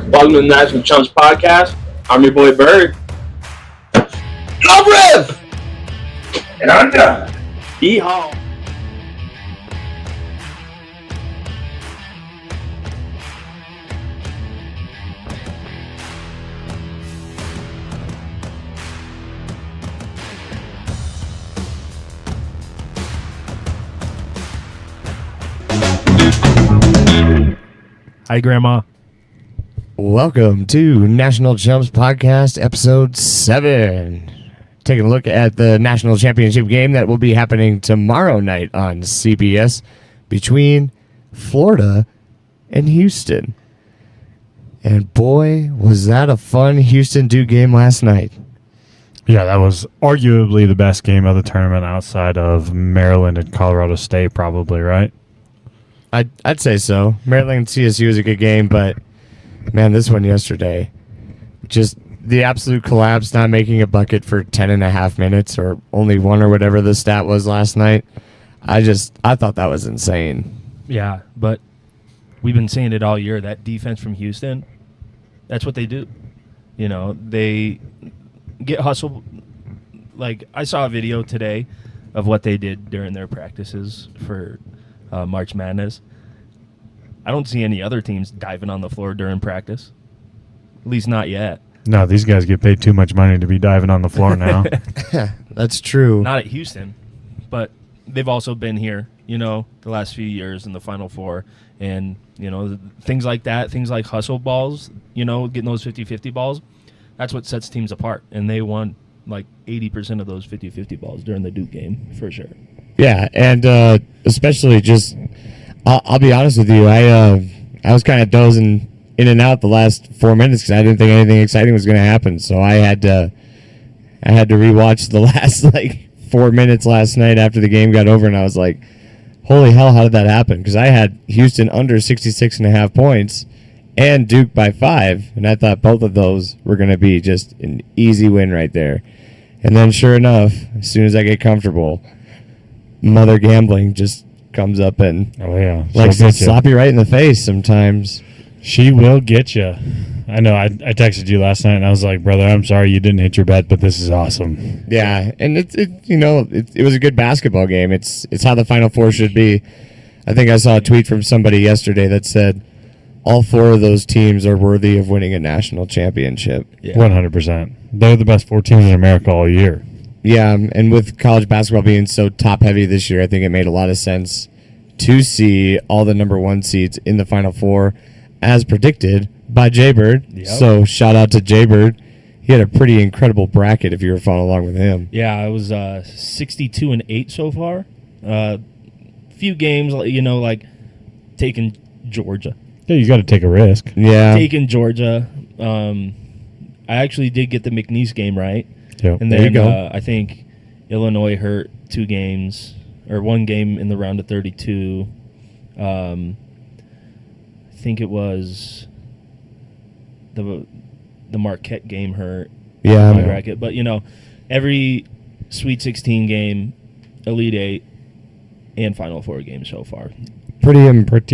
Welcome to the National Chumps podcast. I'm your boy Bird. I'm Rev. And I'm done. Yeehaw. Hi, Grandma. Welcome to National Chumps Podcast, Episode 7. Taking a look at the National Championship game that will be happening tomorrow night on CBS between Florida and Houston. And boy, was that a fun Houston-Duke game last night. Yeah, that was arguably the best game of the tournament outside of Maryland and Colorado State, probably, right? I'd say so. Maryland and CSU was a good game, but man, this one yesterday, just the absolute collapse, not making a bucket for 10 and a half minutes or only one or whatever the stat was last night. I thought that was insane. Yeah, but we've been saying it all year. That defense from Houston, that's what they do. You know, they get hustled. Like, I saw a video today of what they did during their practices for March Madness. I don't see any other teams diving on the floor during practice. At least not yet. No, these guys get paid too much money to be diving on the floor now. That's true. Not at Houston, but they've also been here, you know, the last few years in the Final Four. And, you know, things like that, things like hustle balls, you know, getting those 50-50 balls, that's what sets teams apart. And they won like 80% of those 50-50 balls during the Duke game, for sure. Yeah, and especially just, I'll be honest with you, I was kind of dozing in and out the last 4 minutes because I didn't think anything exciting was going to happen. So I had to rewatch the last 4 minutes last night after the game got over, and I was like, holy hell, how did that happen? Because I had Houston under 66.5 points and Duke by 5, and I thought both of those were going to be just an easy win right there. And then sure enough, as soon as I get comfortable, Mother Gambling just comes up and likes to slap you right in the face sometimes. She will get you. I know. I texted you last night, and I was like, brother, I'm sorry you didn't hit your bet, but this is awesome. Yeah, and it was a good basketball game. It's how the Final Four should be. I think I saw a tweet from somebody yesterday that said all 4 of those teams are worthy of winning a national championship. Yeah. 100%. They're the best 4 teams in America all year. Yeah, and with college basketball being so top-heavy this year, I think it made a lot of sense to see all the number 1 seeds in the Final Four as predicted by Jaybird. Yep. So shout out to Jaybird. He had a pretty incredible bracket if you were following along with him. Yeah, I was 62-8 so far. Few games, you know, like taking Georgia. Yeah, you got to take a risk. Yeah. Taking Georgia. I actually did get the McNeese game right. Yep. And There you then go. I think Illinois hurt 2 games, or 1 game in the round of 32. I think it was the Marquette game hurt. Yeah. My bracket. But, you know, every Sweet 16 game, Elite 8, and Final Four game so far. Pretty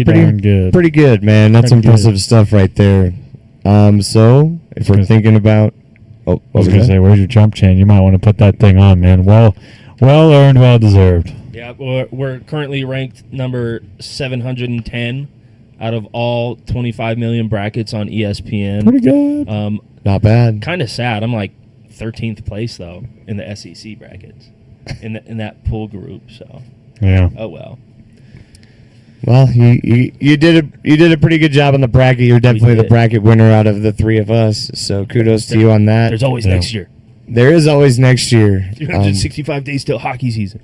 darn good. Pretty good, man. That's Pretty impressive good. stuff right there. So if we're thinking about, I was going to say, where's your chump chain? You might want to put that thing on, man. Well earned, well deserved. Yeah, we're currently ranked number 710 out of all 25 million brackets on ESPN. Pretty good. not bad. Kind of sad. I'm like 13th place though in the SEC brackets, in that pool group. So, Yeah. oh well. Well, you did a pretty good job on the bracket. You're definitely the did. bracket winner out of the 3 of us. So kudos to you on that. There's always Yeah. next year. There is always next year. 365 days till hockey season.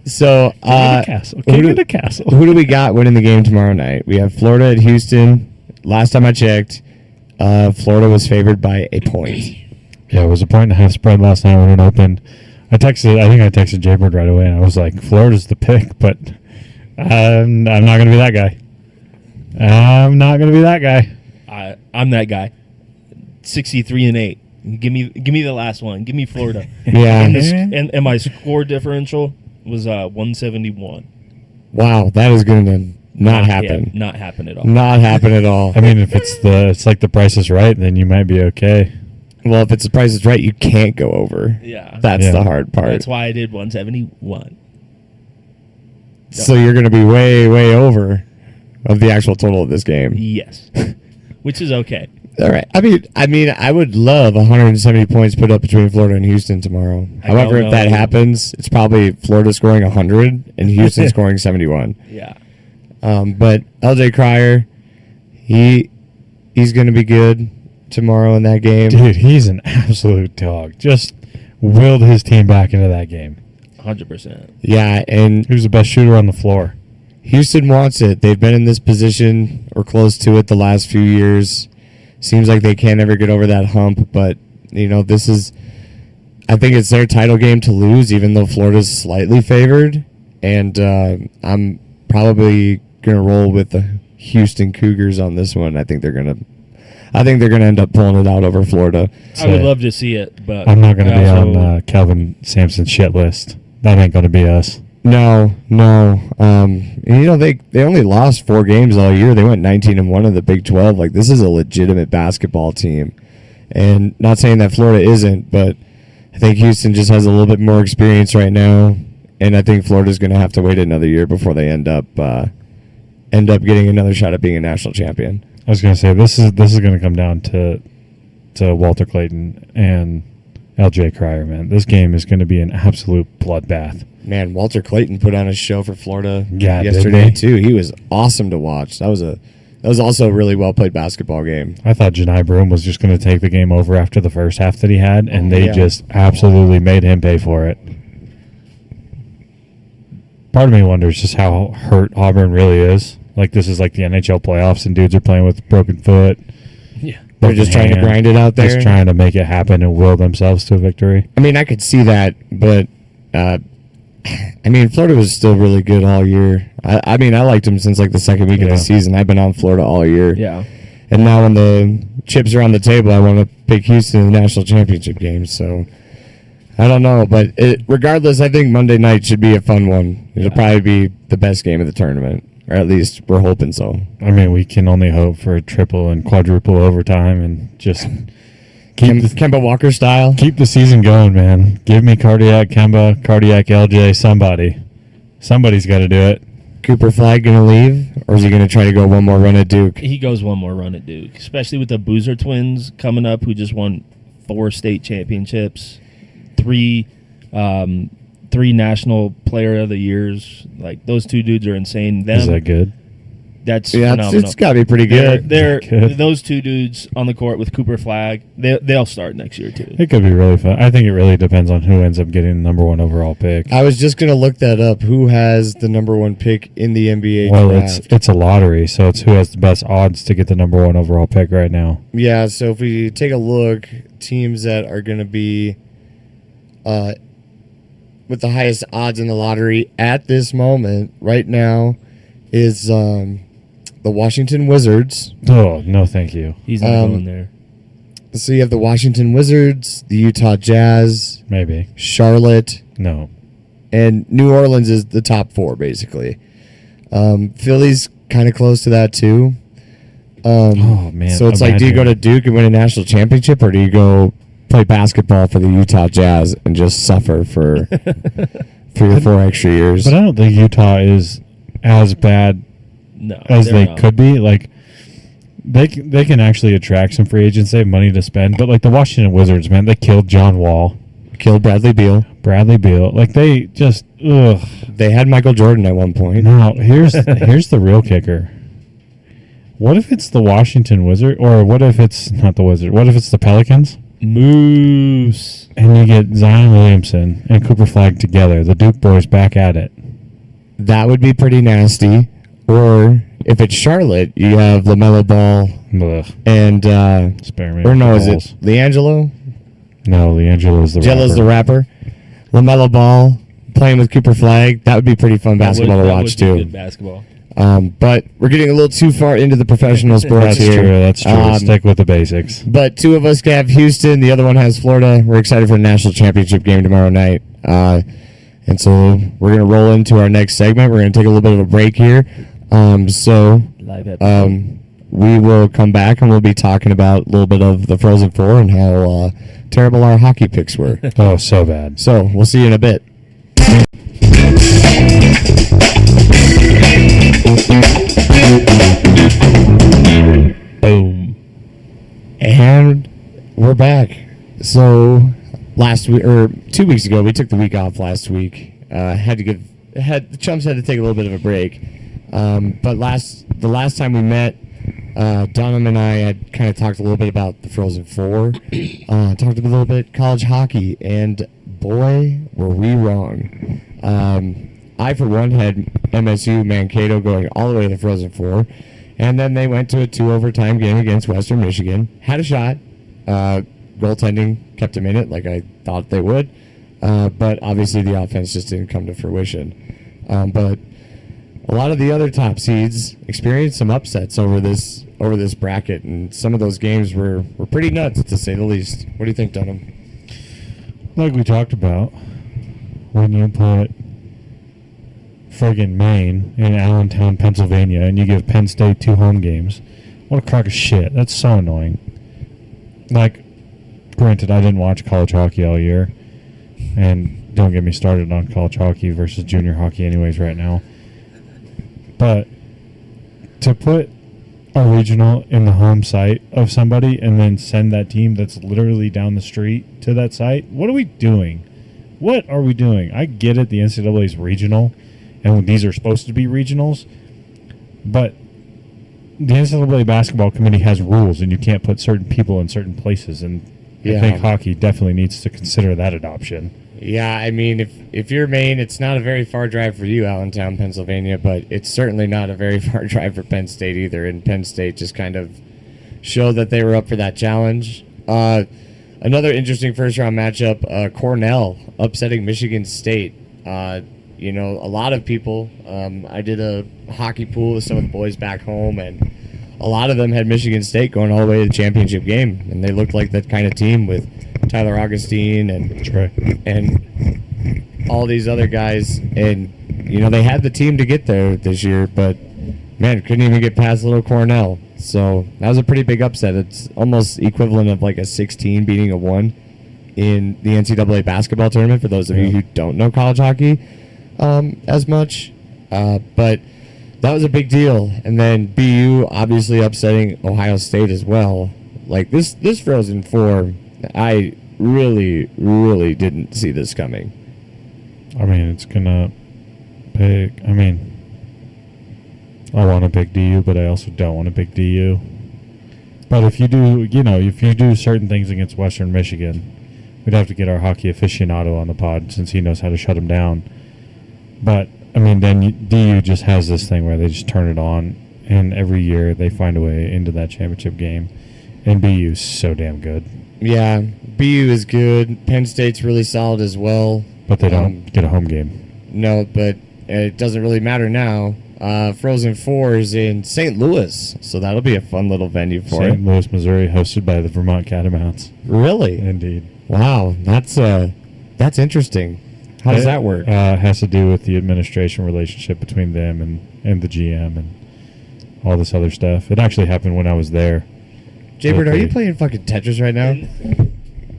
So King of the castle. who do we got winning the game tomorrow night? We have Florida at Houston. Last time I checked, Florida was favored by a point. Yeah, it was a 1.5 spread last night when it opened. I think I texted Jaybird right away, and I was like, Florida's the pick, but I'm not going to be that guy. I'm not going to be that guy. I'm that guy. 63-8. Give me the last one. Give me Florida. Yeah. And my score differential was 171. Wow, that is going to not happen. Not happen at all. Not happen at all. I mean, if it's like the price is right, then you might be okay. Well, if it's the price is right, you can't go over. Yeah. That's Yeah. the hard part. That's why I did 171. So you're going to be way, way over of the actual total of this game. Yes. Which is okay. All right. I mean, I would love 170 points put up between Florida and Houston tomorrow. I However, don't if that know. happens, it's probably Florida scoring 100 and Houston scoring 71. Yeah. But LJ Cryer, he's going to be good tomorrow in that game. Dude, he's an absolute dog. Just willed his team back into that game. 100%. Yeah, and He was the best shooter on the floor. Houston wants it. They've been in this position or close to it the last few years. Seems like they can't ever get over that hump, but this is, I think it's their title game to lose, even though Florida's slightly favored. And I'm probably gonna roll with the Houston Cougars on this one. I think they're gonna end up pulling it out over Florida. I would love to see it, but I'm not going to I be also- on Calvin Sampson's shit list. That ain't going to be us. No. And they only lost 4 games all year. They went 19-1 in the Big 12. Like, this is a legitimate basketball team. And not saying that Florida isn't, but I think Houston just has a little bit more experience right now. And I think Florida's going to have to wait another year before they end up getting another shot at being a national champion. I was going to say, this is going to come down to Walter Clayton and LJ Cryer, man. This game is going to be an absolute bloodbath. Man, Walter Clayton put on a show for Florida Yeah, yesterday didn't too. He was awesome to watch. That was also a really well played basketball game. I thought Janai Broom was just going to take the game over after the first half that he had, and they Yeah. just absolutely made him pay for it. Part of me wonders just how hurt Auburn really is. Like, this is like the NHL playoffs, and dudes are playing with broken foot. Yeah. They're just trying to grind it out there. Just trying to make it happen and will themselves to a victory. I mean, I could see that, but Florida was still really good all year. I liked them since like the second week of Yeah. the season. I've been on Florida all year. Yeah. And now when the chips are on the table, I want to pick Houston in the national championship game. So I don't know, but regardless, I think Monday night should be a fun one. It'll probably be the best game of the tournament, or at least we're hoping so. I mean, we can only hope for a triple and quadruple overtime and just Kemba Walker style. keep the season going, man. Give me cardiac Kemba, cardiac LJ, somebody. Somebody's got to do it. Cooper Flag gonna leave, or is he gonna try to go one more run at Duke? He goes one more run at Duke, especially with the Boozer twins coming up, who just won 4 state championships, 3 national player of the years. Like, those 2 dudes are insane. Is that good? That's Yeah, phenomenal. it's got to be pretty good. They're Good. those 2 dudes on the court with Cooper Flag. They'll start next year too. It could be really fun. I think it really depends on who ends up getting the number 1 overall pick. I was just gonna look that up. Who has the number 1 pick in the NBA Well, draft? it's a lottery, so it's who has the best odds to get the number 1 overall pick right now. Yeah, so if we take a look, teams that are gonna be with the highest odds in the lottery at this moment right now is the Washington Wizards. Oh, no, thank you. He's not going there. So you have the Washington Wizards, the Utah Jazz, Maybe. Charlotte, No. and New Orleans is the top 4 basically. Philly's kind of close to that too. Oh, man. So it's like, do you go to Duke and win a national championship, or do you go play basketball for the Utah Jazz and just suffer for 3 or 4 extra years? But I don't think Utah is as bad No, as they're they not. could be. Like, they can actually attract some free agents. They have money to spend. But, like, the Washington Wizards, man, they killed John Wall, Killed Bradley Beal. Bradley Beal. Like, they just, ugh. They had Michael Jordan at one point. Now, here's the real kicker. What if it's the Washington Wizard, or what if it's not the Wizard? What if it's the Pelicans? Moose. And you get Zion Williamson and Cooper Flag together, the Duke boys back at it. That would be pretty nasty. Or if it's Charlotte, you have LaMelo Ball Ugh. and Spare me. or no, with is the it balls. LiAngelo? No, LiAngelo's the Jello's the rapper. LaMelo Ball playing with Cooper Flag. That would be pretty fun basketball to watch That would be too. good basketball. But we're getting a little too far into the professional sports That's here. true. That's true. Stick with the basics. But 2 of us have Houston. The other one has Florida. We're excited for the national championship game tomorrow night. And so we're going to roll into our next segment. We're going to take a little bit of a break here. So Live episode. we will come back and we'll be talking about a little bit of the Frozen Four and how terrible our hockey picks were. Oh, so bad. So we'll see you in a bit. Boom. And we're back. So last week or 2 weeks ago, we took the week off last week. The Chumps had to take a little bit of a break. But the last time we met, Dunham and I had kind of talked a little bit about the Frozen Four, talked a little bit college hockey, and boy, were we wrong. I, for one, had MSU Mankato going all the way to the Frozen Four, and then they went to a 2 overtime game against Western Michigan. Had a shot. Goaltending kept them in it like I thought they would, but obviously the offense just didn't come to fruition. But a lot of the other top seeds experienced some upsets over this bracket, and some of those games were pretty nuts, to say the least. What do you think, Dunham? Like we talked about, when you put friggin' Maine in Allentown, Pennsylvania, and you give Penn State 2 home games, what a crock of shit. That's so annoying. Like, granted, I didn't watch college hockey all year, and don't get me started on college hockey versus junior hockey anyways right now. But to put a regional in the home site of somebody and then send that team that's literally down the street to that site, what are we doing? What are we doing? I get it, the NCAA is regional, and these are supposed to be regionals, but the NCAA basketball committee has rules, and you can't put certain people in certain places, and I think hockey definitely needs to consider that adoption. Yeah, I mean, if you're Maine, it's not a very far drive for you, Allentown, Pennsylvania, but it's certainly not a very far drive for Penn State either, and Penn State just kind of showed that they were up for that challenge. Another interesting first-round matchup, Cornell upsetting Michigan State. A lot of people, I did a hockey pool with some of the boys back home, and a lot of them had Michigan State going all the way to the championship game, and they looked like that kind of team with Tyler Augustine and all these other guys. And, they had the team to get there this year, but, man, couldn't even get past little Cornell. So that was a pretty big upset. It's almost equivalent of like a 16 beating a 1 in the NCAA basketball tournament, for those of you who don't know college hockey as much. But that was a big deal. And then BU obviously upsetting Ohio State as well. Like, this Frozen Four, I really, really didn't see this coming. I mean, it's gonna pick. I mean, I want a big DU, but I also don't want a big DU. But if you do certain things against Western Michigan, we'd have to get our hockey aficionado on the pod, since he knows how to shut them down. But I mean, then DU just has this thing where they just turn it on, and every year they find a way into that championship game. And BU's so damn good. Yeah, BU is good. Penn State's really solid as well. But they don't get a home game. No, but it doesn't really matter now. Frozen Four is in St. Louis, so that'll be a fun little venue for it. St. Louis, Missouri, hosted by the Vermont Catamounts. Really? Indeed. Wow, that's interesting. How does that work? It has to do with the administration relationship between them and the GM and all this other stuff. It actually happened when I was there. Jaybird, are you playing fucking Tetris right now?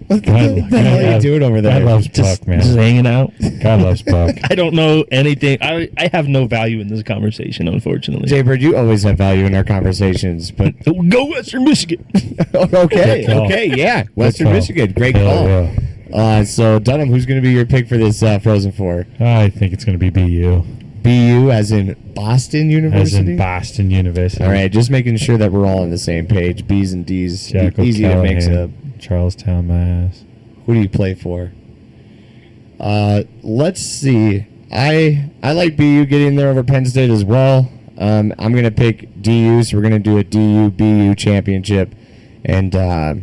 What the hell are you doing over there? God loves Puck, man. Just hanging out. God loves Puck. I don't know anything. I have no value in this conversation, unfortunately. Jaybird, you always have value in our conversations, but go Western Michigan. okay, yeah, Western Michigan, great call. Yeah. So Dunham, who's going to be your pick for this Frozen Four? I think it's going to be BU. BU, as in Boston University? As in Boston University. All right, just making sure that we're all on the same page. B's and D's, easy to mix up. Charlestown, Mass. Who do you play for? Let's see. I like BU getting there over Penn State as well. I'm going to pick DU, so we're going to do a DU-BU championship. And I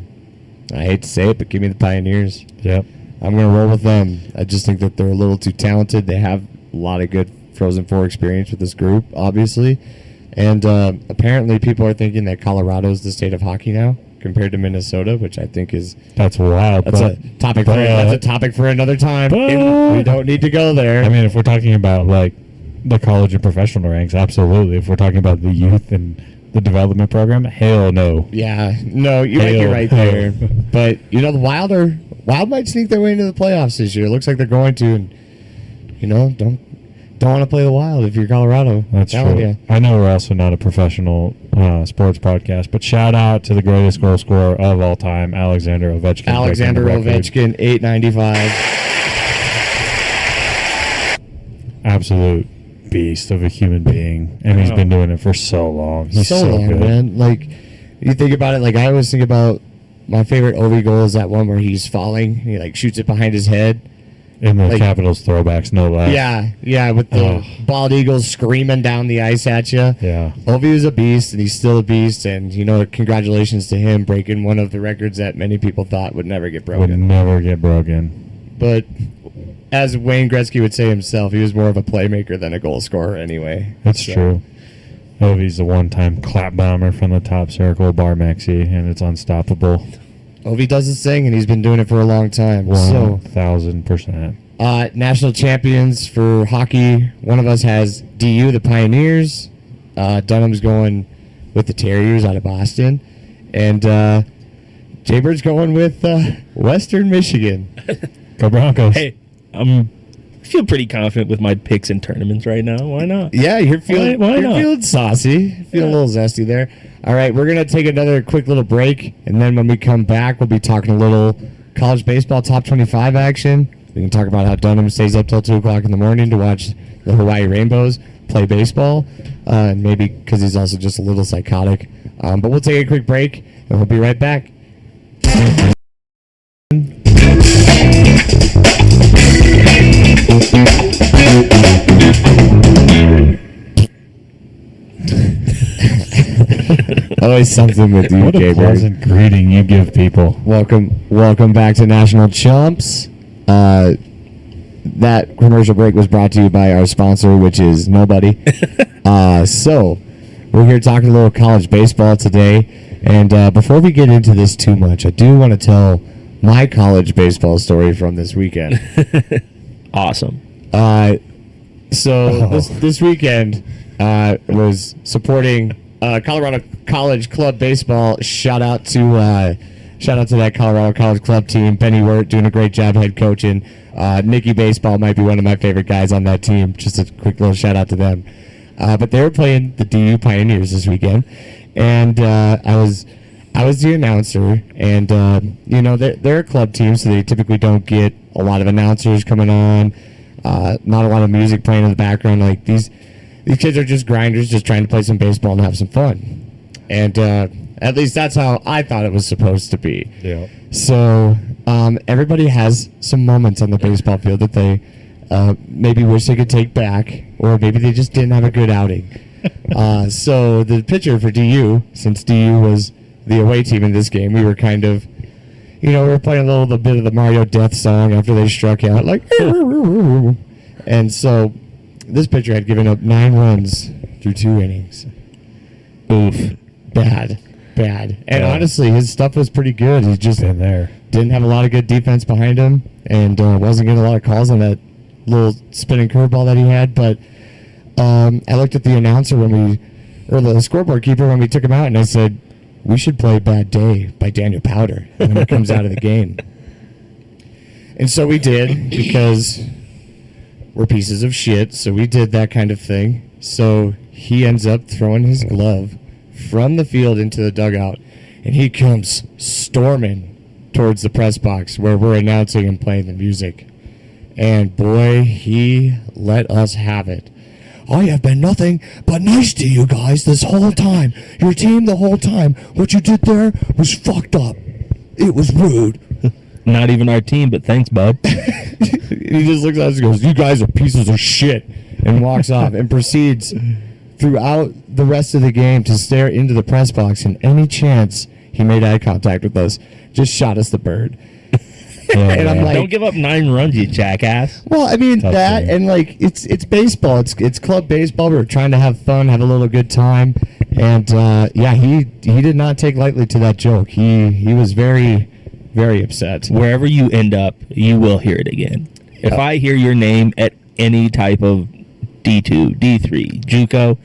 hate to say it, but give me the Pioneers. Yep. I'm going to roll with them. I just think that they're a little too talented. They have a lot of good Frozen Four experience with this group, obviously. And apparently people are thinking that Colorado is the state of hockey now, compared to Minnesota, which I think is... That's wild. That's a topic for another time. We don't need to go there. I mean, if we're talking about, like, the college and professional ranks, absolutely. If we're talking about the youth and the development program, hell no. Yeah, no, you might be Hell right no. there. But the Wild might sneak their way into the playoffs this year. It looks like they're going to, and don't want to play the Wild if you're Colorado. That's Telling true. ya. I know we're also not a professional sports podcast, but shout out to the greatest goal scorer of all time, Alexander Ovechkin. Alexander breaking the record. Ovechkin, 895. Absolute beast of a human being, and he's been doing it for so long. He's so long, good. man. Like, you think about it, like, I always think about my favorite Ovi goal is that one where he's falling, and he, like, shoots it behind his head. In the Like- Capitals throwbacks, no less. Yeah, with the bald eagles screaming down the ice at you. Yeah. Ovi is a beast, and he's still a beast, and, congratulations to him breaking one of the records that many people thought would never get Would broken. never get broken. But as Wayne Gretzky would say himself, he was more of a playmaker than a goal scorer anyway. That's So- true. Ovi's the one-time clap bomber from the top circle, bar Mexi, and it's unstoppable. Ovi does his thing, and he's been doing it for a long time. So, 1,000%. national champions for hockey. One of us has DU, the Pioneers. Dunham's going with the Terriers out of Boston. And Jaybird's going with Western Michigan. Go Broncos. Hey, I feel pretty confident with my picks in tournaments right now. Why not? Yeah, you're feeling, Why you're not? feeling saucy. Feeling a little zesty there. All right, we're going to take another quick little break. And then when we come back, we'll be talking a little college baseball top 25 action. We can talk about how Dunham stays up till 2 o'clock in the morning to watch the Hawaii Rainbows play baseball. And maybe because he's also just a little psychotic. But we'll take a quick break, and we'll be right back. Always something with you, What a Jaybird. pleasant greeting you give people. Welcome back to National Chumps. That commercial break was brought to you by our sponsor, which is nobody. So we're here talking a little college baseball today, and before we get into this too much, I do want to tell my college baseball story from this weekend. Awesome. This weekend was supporting Colorado College Club baseball. Shout out to that Colorado College Club team. Benny Wirt doing a great job head coaching. Nicky Baseball might be one of my favorite guys on that team. Just a quick little shout out to them. But they were playing the DU Pioneers this weekend, and I was the announcer. And they're a club team, so they typically don't get a lot of announcers coming on. Not a lot of music playing in the background. Like these kids are just grinders, just trying to play some baseball and have some fun. And at least that's how I thought it was supposed to be. Yeah. So everybody has some moments on the baseball field that they maybe wish they could take back, or maybe they just didn't have a good outing. So the pitcher for DU, since DU was the away team in this game, we were kind of, we were playing a little bit of the Mario Death song after they struck out, like, and so this pitcher had given up 9 runs through 2 innings. Oof. Bad. And Yeah. honestly, his stuff was pretty good. He just Been there. didn't have a lot of good defense behind him, and wasn't getting a lot of calls on that little spinning curveball that he had. But I looked at the announcer or the scoreboard keeper when we took him out, and I said, we should play Bad Day by Daniel Powder when he comes out of the game. And so we did, because we're pieces of shit, so we did that kind of thing. So he ends up throwing his glove from the field into the dugout, and he comes storming towards the press box where we're announcing and playing the music. And boy, he let us have it. I have been nothing but nice to you guys this whole time. Your team the whole time. What you did there was fucked up. It was rude. Not even our team, but thanks, bub. He just looks at us and goes, you guys are pieces of shit, and walks off and proceeds throughout the rest of the game to stare into the press box, and any chance he made eye contact with us, just shot us the bird. And I'm like, Don't give up 9 runs, you jackass. well, I mean, Tough that, game. and like it's baseball. It's club baseball. We were trying to have fun, have a little good time, and he did not take lightly to that joke. He was very, very upset. Wherever you end up, you will hear it again. If I hear your name at any type of D2, D3, JUCO,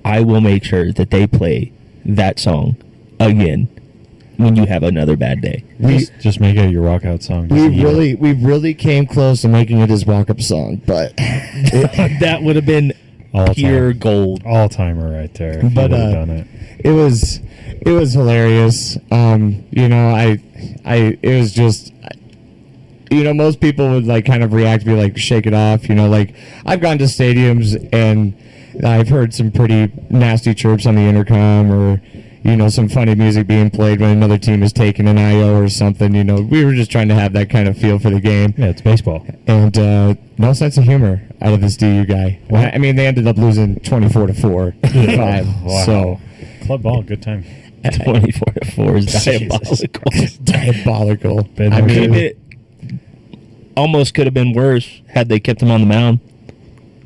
I will make sure that they play that song again when you have another bad day. Just make it your walkout song. We really came close to making it his walk-up song, but That would have been All pure time. gold. All timer right there. If But, you would've done it. it was hilarious. It was just, most people would like kind of react, be like, shake it off. Like I've gone to stadiums and I've heard some pretty nasty chirps on the intercom, or some funny music being played when another team is taking an IO or something. We were just trying to have that kind of feel for the game. Yeah, it's baseball. And no sense of humor out of this DU guy. I mean, they ended up losing 24-4, 5. Wow. So Club ball, good time. 24-4 is diabolical. diabolical. Ben, I mean, It almost could have been worse had they kept him on the mound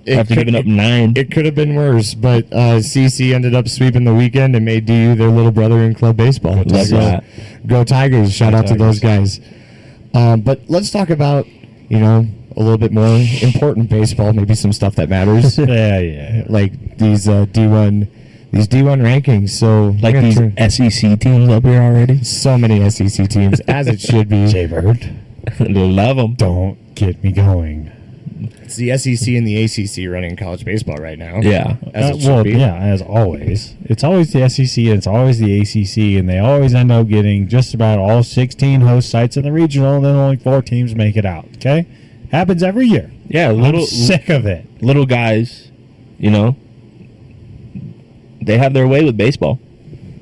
after giving up 9. It could have been worse, but CC ended up sweeping the weekend and made DU their little brother in club baseball. Love So, that. Go Tigers! Shout out to those guys. But let's talk about a little bit more important baseball, maybe some stuff that matters, Yeah. like these D1 rankings. So Like these SEC teams up here already. so many SEC teams, as it should be. Jaybird, Love them. don't get me going. It's the SEC and the ACC running college baseball right now. Yeah. As it should be. Yeah, as always. It's always the SEC and it's always the ACC, and they always end up getting just about all 16 host sites in the regional, and then only 4 teams make it out. Okay? Happens every year. Yeah, I'm sick of it. little guys, they have their way with baseball.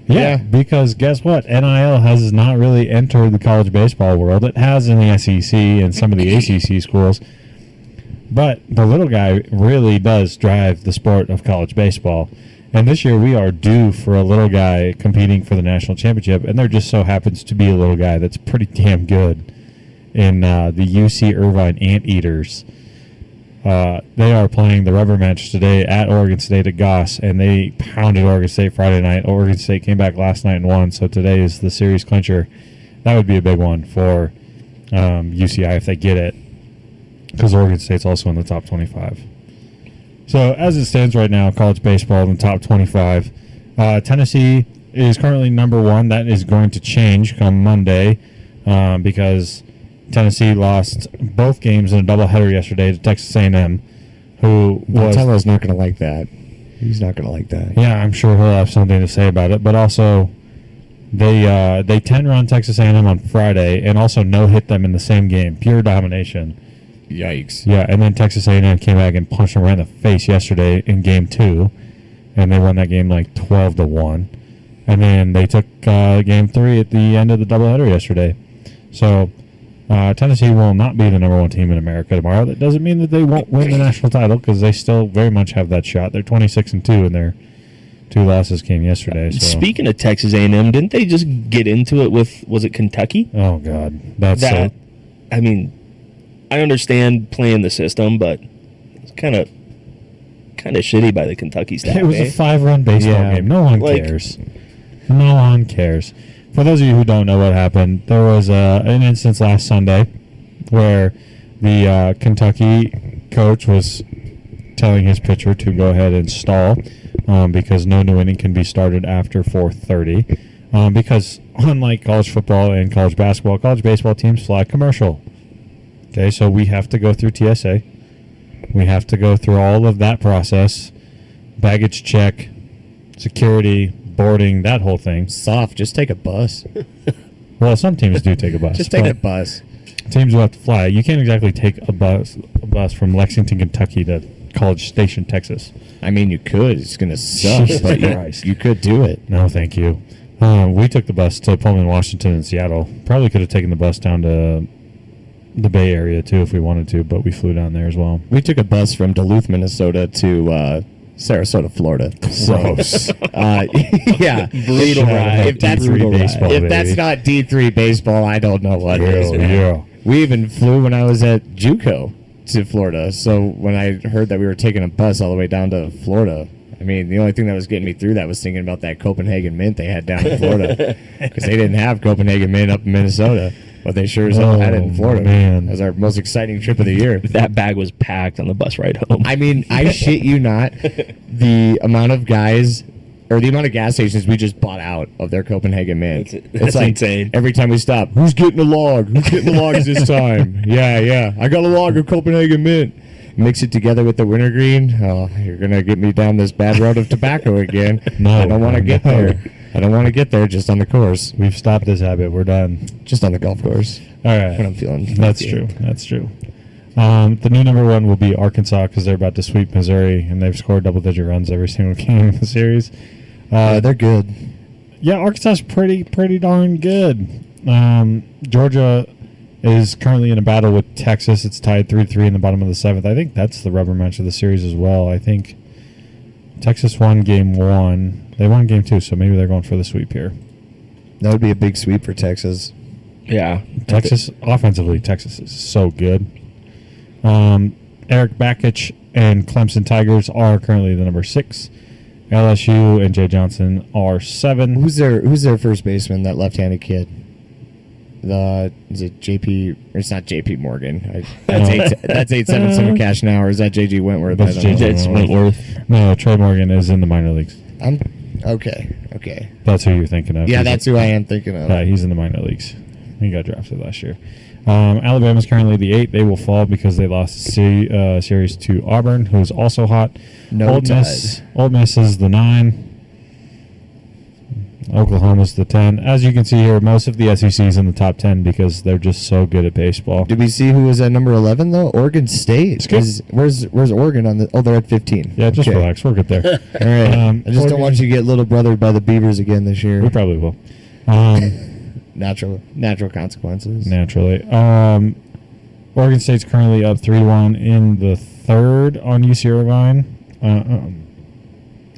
Yeah, because guess what? NIL has not really entered the college baseball world. It has in the SEC and some of the ACC schools. But the little guy really does drive the sport of college baseball. And this year we are due for a little guy competing for the national championship, and there just so happens to be a little guy that's pretty damn good in the UC Irvine Anteaters. They are playing the rubber match today at Oregon State at Goss, and they pounded Oregon State Friday night. Oregon State came back last night and won, so today is the series clincher. That would be a big one for UCI if they get it, because Oregon State's also in the top 25. So as it stands right now, college baseball in the top 25. Tennessee is currently number 1. That is going to change come Monday because Tennessee lost both games in a doubleheader yesterday to Texas A&M, who was... Montello's not going to like that. He's not going to like that. Yeah, I'm sure he'll have something to say about it. But also, they 10-run Texas A&M on Friday and also no-hit them in the same game. Pure domination. Yikes. Yeah, and then Texas A&M came back and punched them right in the face yesterday in Game 2, and they won that game like 12-1. And then they took Game 3 at the end of the doubleheader yesterday. So Tennessee will not be the number 1 team in America tomorrow. That doesn't mean that they won't win the national title, because they still very much have that shot. They're 26-2, and their 2 losses came yesterday. So. Speaking of Texas A&M, didn't they just get into it with, was it Kentucky? Oh, God. That's That, I mean, I understand playing the system, but it's kind of shitty by the Kentucky staff. It was a 5-run baseball game. No one cares. No one cares. For those of you who don't know what happened, there was an instance last Sunday where the Kentucky coach was telling his pitcher to go ahead and stall because no new inning can be started after 4:30. Because unlike college football and college basketball, college baseball teams fly commercial. Okay, so we have to go through TSA. We have to go through all of that process, baggage check, security, boarding, that whole thing. Soft. Just take a bus. Well, some teams do take a bus. Just take but a bus. Teams will have to fly. You can't exactly take a bus from Lexington, Kentucky to College Station, Texas. I mean, you could. It's going to suck, Jesus but Christ. you could do it. No, thank you. We took the bus to Pullman, Washington, and Seattle. Probably could have taken the bus down to the Bay Area, too, if we wanted to, but we flew down there as well. We took a bus from Duluth, Minnesota to Sarasota, Florida. Gross. Yeah. Brutal ride. If that's, D3 baseball, if that's not D3 baseball, I don't know what is. Yeah, man. yeah. We even flew when I was at JUCO to Florida. So when I heard that we were taking a bus all the way down to Florida, I mean, the only thing that was getting me through that was thinking about that Copenhagen mint they had down in Florida, because they didn't have Copenhagen mint up in Minnesota. But they sure as hell had it in Florida. Man. That was our most exciting trip of the year. That bag was packed on the bus ride home. I mean, I shit you not, the amount of guys or the amount of gas stations we just bought out of their Copenhagen mint. That's like insane. Every time we stop, who's getting a log? Who's getting the logs this time? Yeah. I got a log of Copenhagen mint. Mix it together with the wintergreen. Oh, you're gonna get me down this bad road of tobacco again. No, I don't want to get there. I don't want to get there just on the course. We've stopped this habit. We're done. Just on the golf course. All right. When I'm feeling. That's funky. true. That's true. The new number one will be Arkansas because they're about to sweep Missouri, and they've scored double-digit runs every single game in the series. They're good. Yeah, Arkansas is pretty darn good. Georgia is currently in a battle with Texas. It's tied 3-3 in the bottom of the seventh. I think that's the rubber match of the series as well. I think Texas won game one. They won game two, so maybe they're going for the sweep here. That would be a big sweep for Texas. Yeah. Texas, offensively, Texas is so good. Eric Bakich and Clemson Tigers are currently the number 6. LSU and Jay Johnson are 7. Who's their first baseman? That left-handed kid. Is it JP? Or it's not JP Morgan. That's 877 cash now, or is that JG Wentworth? That's I don't know. It's Wentworth. No, Trey Morgan is in the minor leagues. Okay. That's who you're thinking of. Yeah, that's who I am thinking of. He's in the minor leagues. He got drafted last year. Alabama's currently the 8. They will fall because they lost the series to Auburn, who's also hot. Old Miss is the 9. Oklahoma's the 10. As you can see here, most of the SEC is in the top 10 because they're just so good at baseball. Did we see who was at number 11 though? Oregon State. Where's Oregon on the? Oh, they're at 15. Yeah, just relax. We're good there. All right. I just don't want you to get little brothered by the Beavers again this year. We probably will. Natural consequences. Naturally. Oregon State's currently up 3-1 in the 3rd on UC Irvine.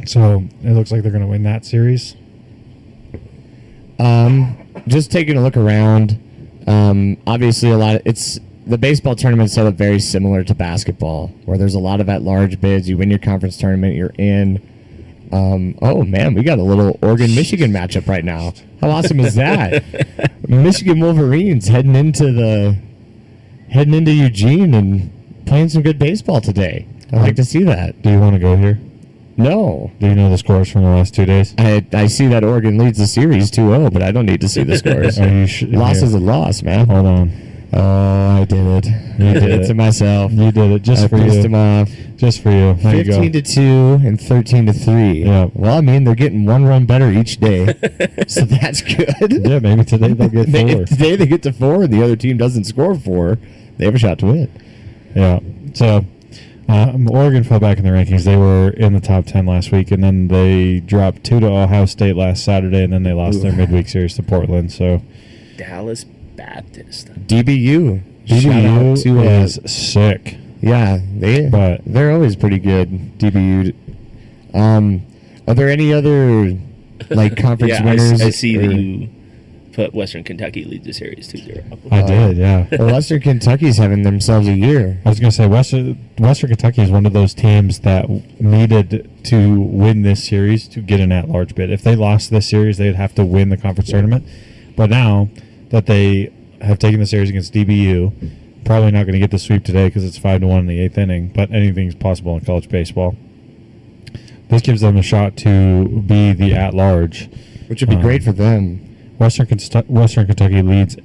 So it looks like they're going to win that series. Just taking a look around. Obviously, the baseball tournament set up very similar to basketball, where there's a lot of at-large bids. You win your conference tournament, you're in. Oh man, we got a little Oregon-Michigan matchup right now. How awesome is that? Michigan Wolverines heading into Eugene and playing some good baseball today. I like to see that. Do you want to go here? No. Do you know the scores from the last 2 days? I see that Oregon leads the series 2-0, but I don't need to see the scores. Loss is a loss, man. Hold on. Oh, I did it. You did it to myself. You did it just for you. Pissed him off. Just for you. 15-2 and 13-3. Yeah. Well, I mean, they're getting one run better each day, so that's good. Yeah, maybe today they'll get 4. If today they get to 4 and the other team doesn't score 4, they have a shot to win. Yeah. So Oregon fell back in the rankings. They were in the top 10 last week, and then they dropped 2 to Ohio State last Saturday, and then they lost their midweek series to Portland. So Dallas Baptist. DBU. DBU is sick. Yeah, they're always pretty good. DBU. Are there any other conference winners? I see that you put Western Kentucky leads the series 2-0. I did, yeah. Well, Western Kentucky's having themselves a year. I was going to say Western Kentucky is one of those teams that needed to win this series to get an at-large bid. If they lost this series, they'd have to win the conference tournament. But now that they have taken the series against DBU, probably not going to get the sweep today because it's 5-1 in the 8th inning, but anything's possible in college baseball. This gives them a shot to be the at-large. Which would be great for them. Western Kentucky leads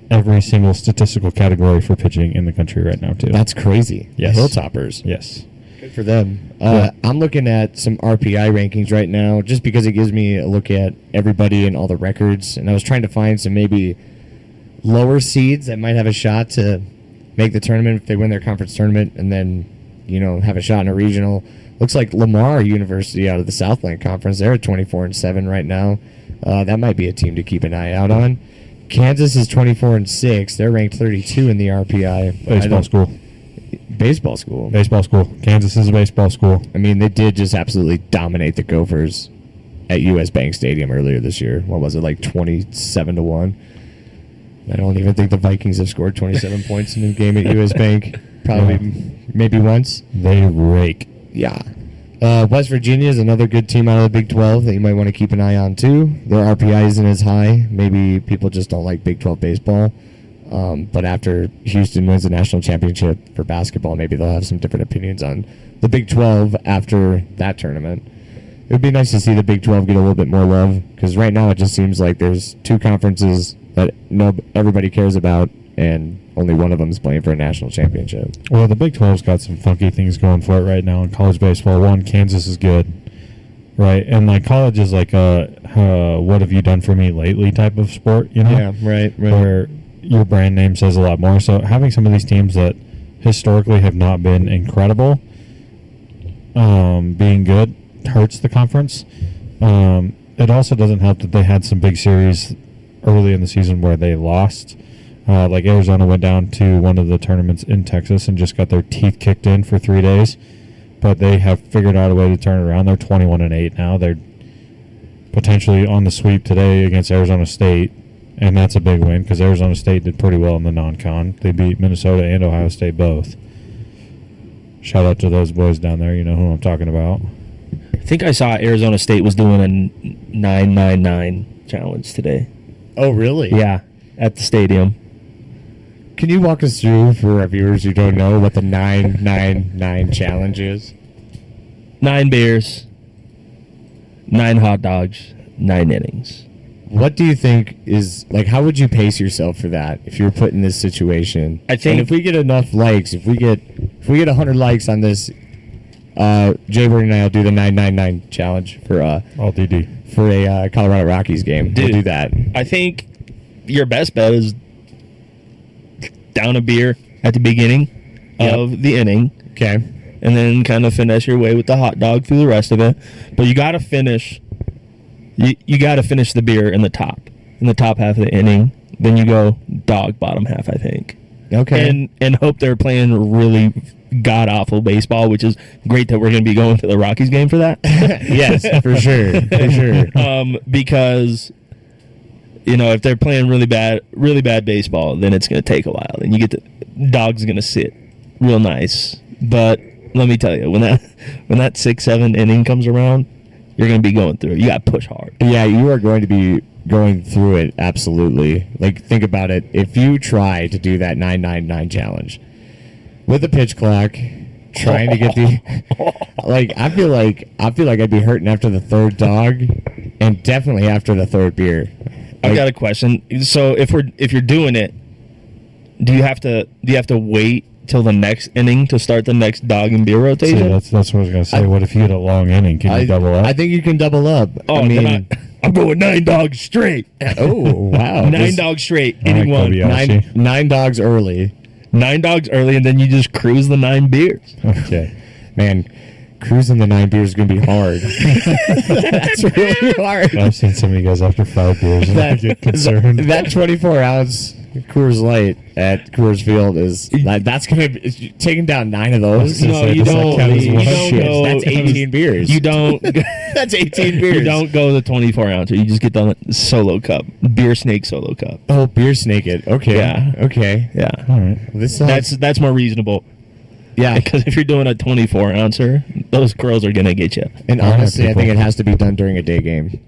every single statistical category for pitching in the country right now, too. That's crazy. Yes. The Hilltoppers. Yes. Good for them. I'm looking at some RPI rankings right now just because it gives me a look at everybody and all the records. And I was trying to find some maybe lower seeds that might have a shot to make the tournament if they win their conference tournament and then, have a shot in a regional. Looks like Lamar University out of the Southland Conference. They're at 24-7 right now. That might be a team to keep an eye out on. Kansas is 24-6. They're ranked 32 in the RPI. Baseball school. Baseball school. Kansas is a baseball school. I mean, they did just absolutely dominate the Gophers at U.S. Bank Stadium earlier this year. What was it, 27-1? I don't even think the Vikings have scored 27 points in a game at U.S. Bank. Probably, maybe once. They rake. Yeah. West Virginia is another good team out of the Big 12 that you might want to keep an eye on, too. Their RPI isn't as high. Maybe people just don't like Big 12 baseball. But after Houston wins the national championship for basketball, maybe they'll have some different opinions on the Big 12 after that tournament. It would be nice to see the Big 12 get a little bit more love, because right now it just seems like there's two conferences that everybody cares about, and only one of them is playing for a national championship. Well, the Big 12's got some funky things going for it right now in college baseball. One, Kansas is good, right? And like college is like a what have you done for me lately type of sport, you know? Yeah, right. Where your brand name says a lot more. So having some of these teams that historically have not been incredible, being good hurts the conference. It also doesn't help that they had some big series early in the season where they lost. Like Arizona went down to one of the tournaments in Texas and just got their teeth kicked in for 3 days. But they have figured out a way to turn it around. They're 21-8 now. They're potentially on the sweep today against Arizona State, and that's a big win because Arizona State did pretty well in the non-con. They beat Minnesota and Ohio State both. Shout out to those boys down there. You know who I'm talking about. I think I saw Arizona State was doing a 999 challenge today. Oh, really? Yeah, at the stadium. Can you walk us through, for our viewers who don't know, what the 999 challenge is? 9 beers, 9 hot dogs, 9 innings. What do you think is, like, how would you pace yourself for that if you were put in this situation? I think- And if we get enough likes, if we get 100 likes on this, Jay Bird and I will do the 999 challenge for All DD. for a Colorado Rockies game. Dude. We'll do that. I think your best bet is down a beer at the beginning of the inning, Okay. and then kind of finesse your way with the hot dog through the rest of it. But you got to finish. You got to finish the beer in the top half of the inning. Then you go dog bottom half, I think. Okay. And hope they're playing really god awful baseball, which is great that we're going to be going to the Rockies game for that. Yes, for sure. For sure. Because if they're playing really bad baseball, then it's going to take a while. Then you get the dog's going to sit real nice. But let me tell you, when that 6-7 inning comes around, you're going to be going through it. You got to push hard. Yeah, you are going to be going through it, absolutely. Like, think about it. If you try to do that 999 challenge with a pitch clock, trying to get the I feel like I'd be hurting after the third dog, and definitely after the third beer. I've got a question. So if you're doing it, do you have to wait till the next inning to start the next dog and beer rotation? See, that's what I was gonna say. What if you get a long inning? Can you double up? I think you can double up. Oh, I mean, I'm going 9 dogs straight. oh wow, 9 dogs straight. All right, Inning one. Kobayashi. nine dogs early. 9 dogs early, and then you just cruise the 9 beers. Okay. Man, cruising the 9 beers is gonna be hard. That's really hard. I've seen some of you guys after 5 beers and I get concerned. That 24-ounce Coors Light at Coors Field is that's gonna be taking down 9 of those. No, No, you does that don't. count as You one? don't Shit, go. that's 18 beers. You don't. That's 18 beers. You don't go the 24 ouncer. You just get the solo cup, beer snake solo cup. Oh, beer snake it. Okay. Yeah. Okay. Yeah, All right. Well, this that's more reasonable. yeah. Because if you're doing a 24 ouncer, those girls are gonna get you. And All right, honestly, I think people. it has to be done during a day game.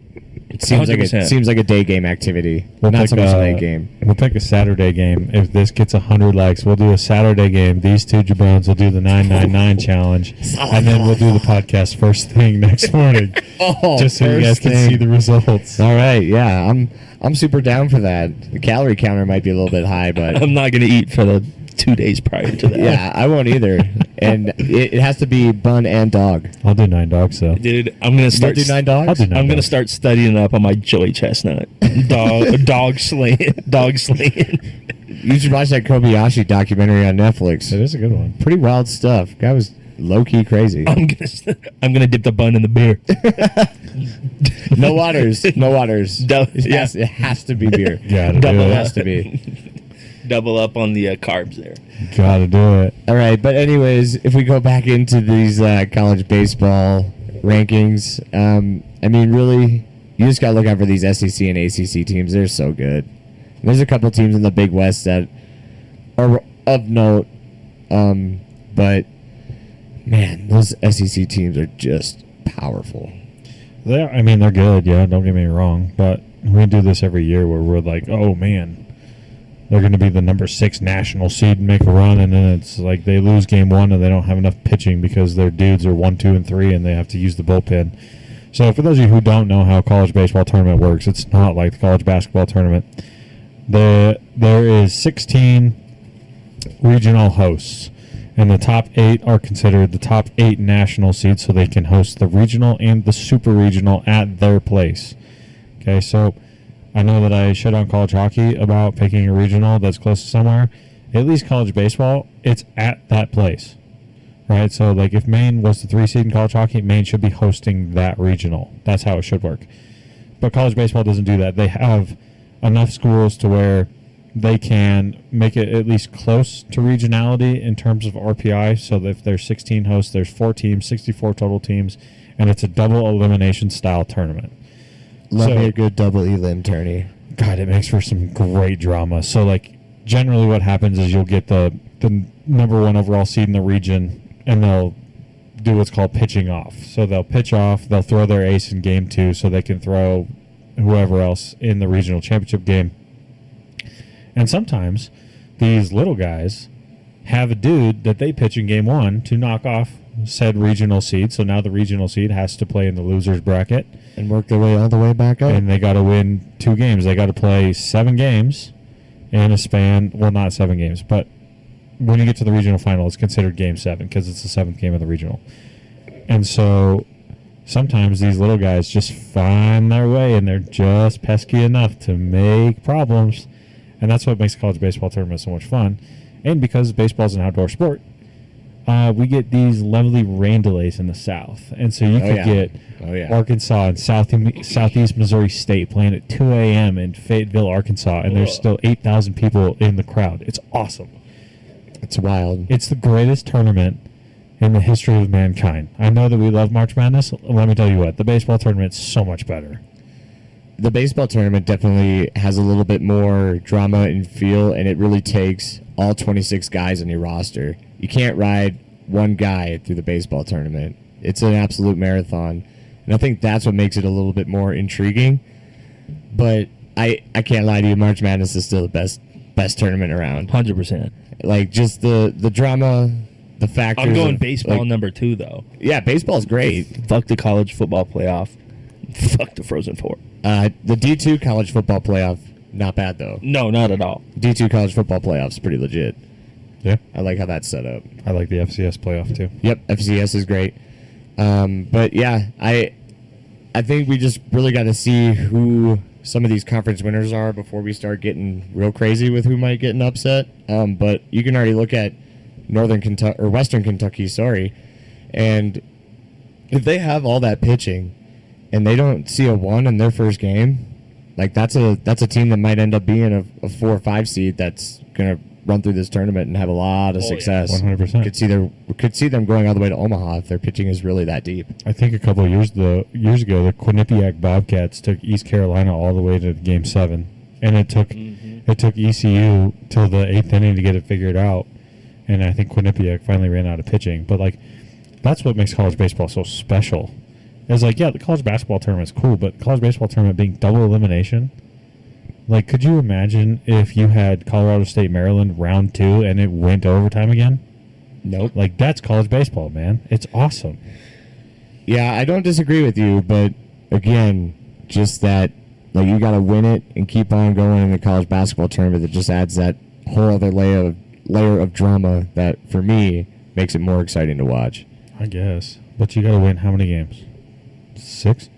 It seems like 100%. a day game activity, We'll not pick so much a night game. We'll pick a Saturday game. If this gets 100 likes, we'll do a Saturday game. These two jabrones will do the 999 challenge, and then we'll do the podcast first thing next morning, Oh, just so you guys first can thing. see the results. All right, yeah, I'm super down for that. The calorie counter might be a little bit high, but I'm not gonna eat for the 2 days prior to that. yeah, I won't either. And it has to be bun and dog. I'll do 9 dogs though. Dude, I'm gonna You'll start. do 9 I'll dogs. do 9 I'm gonna dogs. start studying up on my Joey Chestnut dog slaying. You should watch that Kobayashi documentary on Netflix. It is a good one. Pretty wild stuff. Guy was low key crazy. I'm gonna dip the bun in the beer. No waters. No waters. Yeah. It has to be beer. Gotta Double do It it. has to be. Double up on the carbs there. Gotta do it. All right, but anyways, if we go back into these college baseball rankings, I mean, really, you just got to look out for these SEC and ACC teams. They're so good. There's a couple teams in the Big West that are of note, but man, those SEC teams are just powerful. They're good. Yeah, don't get me wrong. But we do this every year where we're like, oh man, they're going to be the number 6 national seed and make a run, and then it's like they lose game 1 and they don't have enough pitching because their dudes are 1, 2, and 3, and they have to use the bullpen. So for those of you who don't know how college baseball tournament works, it's not like the college basketball tournament. There is 16 regional hosts, and the top 8 are considered the top 8 national seeds, so they can host the regional and the super regional at their place. Okay, so I know that I shit on college hockey about picking a regional that's close to somewhere. At least college baseball, it's at that place, right? So, like, if Maine was the 3 seed in college hockey, Maine should be hosting that regional. That's how it should work. But college baseball doesn't do that. They have enough schools to where they can make it at least close to regionality in terms of RPI. So that if there's 16 hosts, there's 4 teams, 64 total teams, and it's a double elimination style tournament. Love So- me a good double elim tourney. God, it makes for some great drama. So, like, generally what happens is you'll get the number 1 overall seed in the region, and they'll do what's called pitching off. So they'll pitch off, they'll throw their ace in game 2 so they can throw whoever else in the regional championship game. And sometimes these little guys have a dude that they pitch in game 1 to knock off said regional seed. So now the regional seed has to play in the loser's bracket. And work their way all the way back up. And they got to win 2 games. They got to play 7 games in a span. Well, not 7 games, but when you get to the regional final, it's considered game 7 because it's the 7th game of the regional. And so sometimes these little guys just find their way, and they're just pesky enough to make problems. And that's what makes the college baseball tournament so much fun. And because baseball is an outdoor sport, we get these lovely rain delays in the South. And so you could get Arkansas and Southeast Missouri State playing at 2 a.m. in Fayetteville, Arkansas, and there's still 8,000 people in the crowd. It's awesome. It's wild. It's the greatest tournament in the history of mankind. I know that we love March Madness. Let me tell you what, the baseball tournament's so much better. The baseball tournament definitely has a little bit more drama and feel, and it really takes all 26 guys on your roster. You can't ride one guy through the baseball tournament. It's an absolute marathon, and I think that's what makes it a little bit more intriguing. But I can't lie to you, March Madness is still the best tournament around. 100%. Like, just the drama, the factors. I'm going of, baseball like, number 2, though. Yeah, baseball's great. Fuck the college football playoff. Fuck the Frozen Four. The D2 college football playoff, not bad though. No, not at all. D2 college football playoff's pretty legit. Yeah. I like how that's set up. I like the FCS playoff, too. Yep, FCS is great. But yeah, I think we just really got to see who some of these conference winners are before we start getting real crazy with who might get an upset. But you can already look at Northern Kentucky or Western Kentucky, and if they have all that pitching and they don't see a 1 in their first game, like that's a team that might end up being a 4 or 5 seed that's gonna run through this tournament and have a lot of success. 100%. Could see them going all the way to Omaha if their pitching is really that deep. I think a couple of years ago, the Quinnipiac Bobcats took East Carolina all the way to Game 7, and it took ECU till the 8th inning to get it figured out, and I think Quinnipiac finally ran out of pitching. But like, that's what makes college baseball so special. It's like, yeah, the college basketball tournament is cool, but college baseball tournament being double elimination. Like, could you imagine if you had Colorado State, Maryland round 2 and it went to overtime again? Nope. Like, that's college baseball, man. It's awesome. Yeah, I don't disagree with you, but again, just that, like, you got to win it and keep on going in the college basketball tournament. That just adds that whole other layer of drama that, for me, makes it more exciting to watch. I guess. But you got to win how many games? 6?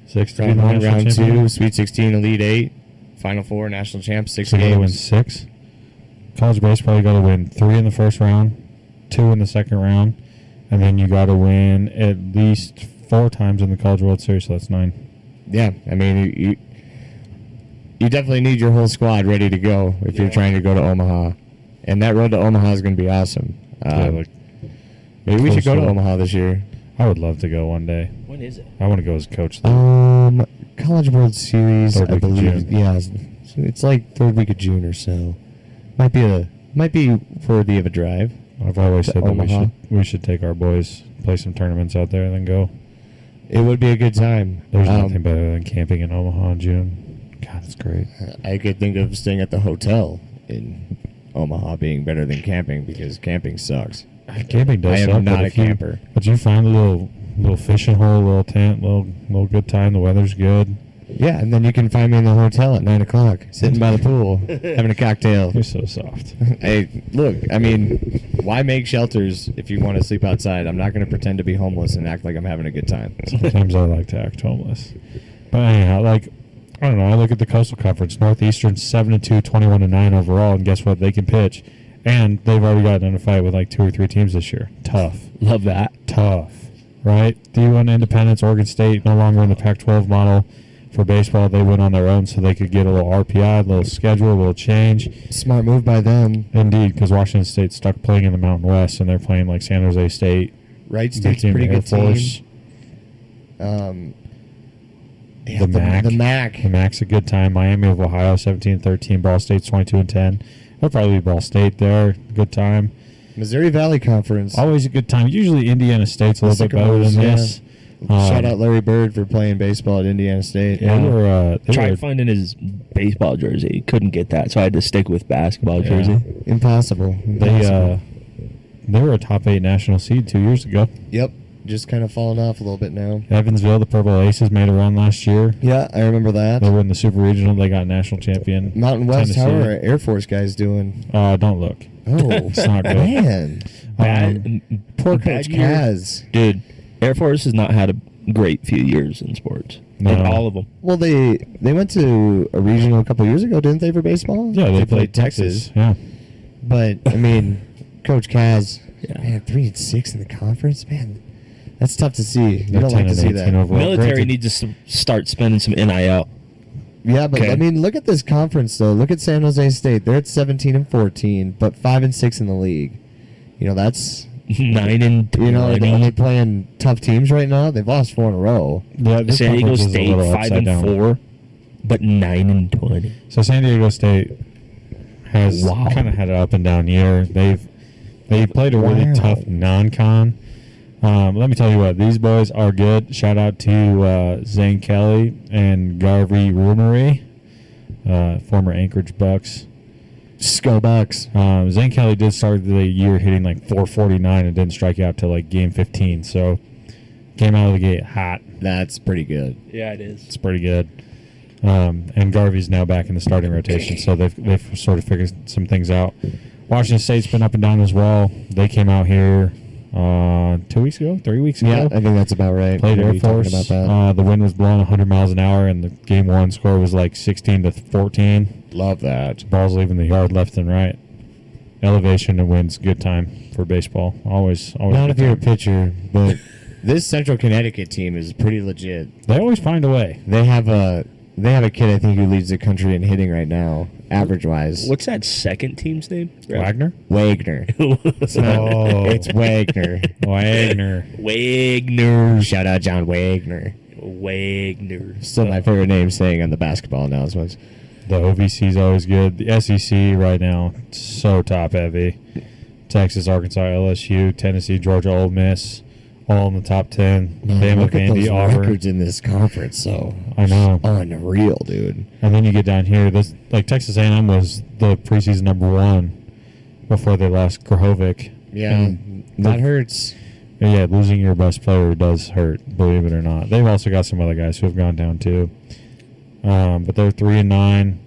6 to be Round the 1, national round champion? 2, Sweet 16, Elite 8, Final 4, national champs, 6 So you got to win games. 6. College baseball, you got to win 3 in the first round, 2 in the second round, and then you got to win at least 4 times in the College World Series, so that's 9. Yeah, I mean, you definitely need your whole squad ready to go if you're trying to go to Omaha. And that road to Omaha is going to be awesome. Maybe we should go to Omaha this year. I would love to go one day. When is it? I want to go as a coach there. College World Series, Third I week of believe. June. Yeah, it's like 3rd week of June or so. Might be worthy of a drive. I've always to said that Omaha. we should take our boys, play some tournaments out there, and then go. It would be a good time. There's nothing better than camping in Omaha in June. God, it's great. I could think of staying at the hotel in Omaha being better than camping because camping sucks. Camping does I am suck, not but a if you- camper. But you find a little fishing hole, a little tent, little good time. The weather's good. Yeah, and then you can find me in the hotel at 9 o'clock, sitting by the pool, having a cocktail. You're so soft. Hey, look, I mean, why make shelters if you want to sleep outside? I'm not going to pretend to be homeless and act like I'm having a good time. Sometimes I like to act homeless. But anyhow, like, I don't know. I look at the Coastal Conference. Northeastern 7-2, 21-9 overall, and guess what? They can pitch. And they've already gotten in a fight with like 2 or 3 teams this year. Tough. Love that. Tough. Right? D1 Independence, Oregon State, no longer in the Pac-12 model. For baseball, they went on their own so they could get a little RPI, a little schedule, a little change. Smart move by them. Indeed, because Washington State's stuck playing in the Mountain West, and they're playing like San Jose State. Wright State's a pretty Air good Force. team. Yeah, The MAC. The MAC. The MAC's a good time. Miami of Ohio, 17-13. Ball State's 22-10. It'll probably be Ball State there. Good time. Missouri Valley Conference. Always a good time. Usually Indiana State's a little bit better than Sycamores, this. Shout out Larry Bird for playing baseball at Indiana State. Yeah, they Tried were finding his baseball jersey. Couldn't get that, so I had to stick with basketball Yeah. jersey. Impossible. they were a top 8 national seed 2 years ago. Yep. Just kind of falling off a little bit now. Evansville, the Purple Aces, made a run last year. Yeah, I remember They that. were in the Super Regional. They got national champion. Mountain West, how Tennessee. are our Air Force guys doing? Don't look. Oh, It's not good. man. Poor bad Coach year. Kaz. Dude, Air Force has not had a great few years in sports. No. In all of them. Well, they went to a regional a couple years ago, didn't they, for baseball? Yeah, they played Texas. Yeah. But, I mean, Coach Kaz, Yeah. man, 3-6 in the conference? Man, that's tough to see. You They're don't like 10 to and see 18 that. overall. Military Granted, needs to start spending some NIL. Yeah, but Okay. I mean, look at this conference though. Look at San Jose State. They're at 17-14, but 5-6 in the league. You know, that's 9-20. you know, are they playing tough teams right now? They've lost 4 in a row. Yeah, this San Diego conference is a State little upside down. 5-4, but 9-20. So San Diego State has Wow. kind of had an up and down year. They played a really Wow. tough non-con. Let me tell you what, these boys are good. Shout out to Zane Kelly and Garvey Rumery, former Anchorage Bucks. Skull Bucks. Zane Kelly did start the year hitting like 449 and didn't strike out till like game 15. So came out of the gate hot. That's pretty good. Yeah, it is. It's pretty good. And Garvey's now back in the starting rotation, so they've sort of figured some things out. Washington State's been up and down as well. They came out here 2 weeks ago, 3 weeks ago. Yeah, I think that's about right. Played I Air remember you talking Force. about that. The wind was blowing 100 miles an hour, and the game 1 score was like 16-14. Love that. Balls leaving the yard left and right. Elevation and wind's good time for baseball. Always. Not good if you're a time. pitcher, but this Central Connecticut team is pretty legit. They always find a way. They have a kid I think who leads the country in hitting right now, average wise. What's that second team's name? Wagner. Wagner. It's not- Oh. it's Wagner. Wagner. Wagner. Shout out John Wagner. Wagner. Still my favorite name saying on the basketball announcements. The OVC is always good. The SEC right now, so top heavy. Texas, Arkansas, LSU, Tennessee, Georgia, Ole Miss, all in the top 10. Bama, Look at those Vandy, Auburn. records in this conference, so I know. unreal, dude. And then you get down here. This like Texas A&M was the preseason number 1 before they lost Krahovic. Yeah, And that the- hurts. Yeah, losing your best player does hurt, believe it or not. They've also got some other guys who have gone down too. But they're 3-9.